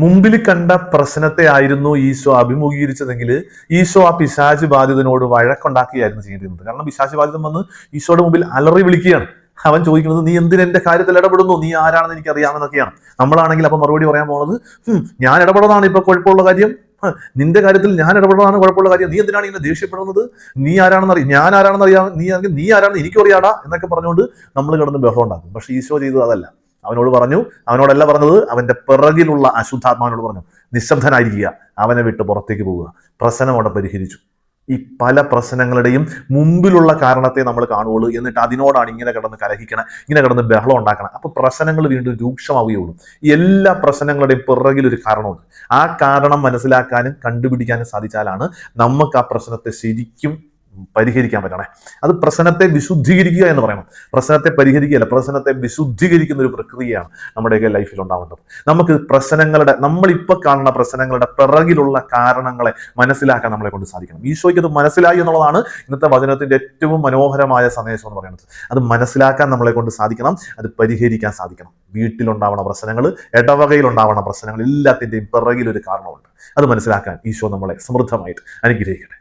മുമ്പിൽ കണ്ട പ്രശ്നത്തെ ആയിരുന്നു ഈശോ അഭിമുഖീകരിച്ചതെങ്കിൽ ഈശോ ആ പിശാച് ബാധിതനോട് വഴക്കുണ്ടാക്കിയായിരുന്നു ചെയ്തിരുന്നത്. കാരണം പിശാച് ബാധിതൻ വന്ന് ഈശോയുടെ മുമ്പിൽ അലറി വിളിക്കുകയാണ്. അവൻ ചോദിക്കുന്നത്, നീ എന്തിന് എന്റെ കാര്യത്തിൽ ഇടപെടുന്നു, നീ ആരാണെന്ന് എനിക്ക് അറിയാമെന്നൊക്കെയാണ്. നമ്മളാണെങ്കിൽ അപ്പൊ മറുപടി പറയാൻ പോകുന്നത്, ഞാൻ ഇടപെടുന്നതാണ് ഇപ്പൊ കുഴപ്പമുള്ള കാര്യം, നിന്റെ കാര്യത്തിൽ ഞാൻ ഇടപെടുന്നതാണ് കുഴപ്പമുള്ള കാര്യം, നീ എന്തിനാണ് ഇങ്ങനെ ദേഷ്യപ്പെടുന്നത്, നീ ആരാണെന്ന് അറിയാം, ഞാൻ ആരാണെന്ന് അറിയാം, നീ ആരാണെന്ന് എനിക്കും അറിയാടാ എന്നൊക്കെ പറഞ്ഞുകൊണ്ട് നമ്മൾ കിടന്ന് ബഹളം ഉണ്ടാക്കും. പക്ഷെ ഈശോ ചെയ്തത് അതല്ല. അവനോട് പറഞ്ഞു, അവനോടല്ല പറഞ്ഞത്, അവന്റെ പിറകിലുള്ള അശുദ്ധാത്മാവിനോട് പറഞ്ഞു, നിശബ്ദനായിരിക്കുക, അവനെ വിട്ട് പുറത്തേക്ക് പോവുക. പ്രശ്നം അവിടെ പരിഹരിച്ചു. ഈ പല പ്രശ്നങ്ങളുടെയും മുമ്പിലുള്ള കാരണത്തെ നമ്മൾ കാണുകയുള്ളൂ, എന്നിട്ട് അതിനോടാണ് ഇങ്ങനെ കിടന്ന് കലഹിക്കണം, ഇങ്ങനെ കിടന്ന് ബഹളം ഉണ്ടാക്കണം. അപ്പൊ പ്രശ്നങ്ങൾ വീണ്ടും രൂക്ഷമാവുകയുള്ളൂ. എല്ലാ പ്രശ്നങ്ങളുടെയും പിറകിൽ ഒരു കാരണമുണ്ട്. ആ കാരണം മനസ്സിലാക്കാനും കണ്ടുപിടിക്കാനും സാധിച്ചാലാണ് നമുക്ക് ആ പ്രശ്നത്തെ ശരിക്കും പരിഹരിക്കാൻ പറ്റണേ. അത് പ്രശ്നത്തെ വിശുദ്ധീകരിക്കുക എന്ന് പറയണം. പ്രശ്നത്തെ പരിഹരിക്കുകയല്ല, പ്രശ്നത്തെ വിശുദ്ധീകരിക്കുന്ന ഒരു പ്രക്രിയയാണ് നമ്മുടെയൊക്കെ ലൈഫിൽ ഉണ്ടാവേണ്ടത്. നമുക്ക് പ്രശ്നങ്ങളുടെ, നമ്മളിപ്പോൾ കാണുന്ന പ്രശ്നങ്ങളുടെ പിറകിലുള്ള കാരണങ്ങളെ മനസ്സിലാക്കാൻ നമ്മളെ കൊണ്ട് സാധിക്കണം. ഈശോയ്ക്ക് അത് മനസ്സിലായി എന്നുള്ളതാണ് ഇന്നത്തെ വചനത്തിന്റെ ഏറ്റവും മനോഹരമായ സന്ദേശം എന്ന് പറയുന്നത്. അത് മനസ്സിലാക്കാൻ നമ്മളെ കൊണ്ട് സാധിക്കണം, അത് പരിഹരിക്കാൻ സാധിക്കണം. വീട്ടിലുണ്ടാവുന്ന പ്രശ്നങ്ങൾ, ഇടവകയിലുണ്ടാവുന്ന പ്രശ്നങ്ങൾ, എല്ലാത്തിൻ്റെയും പിറകിലൊരു കാരണമുണ്ട്. അത് മനസ്സിലാക്കാൻ ഈശോ നമ്മളെ സമൃദ്ധമായിട്ട് അനുഗ്രഹിക്കട്ടെ.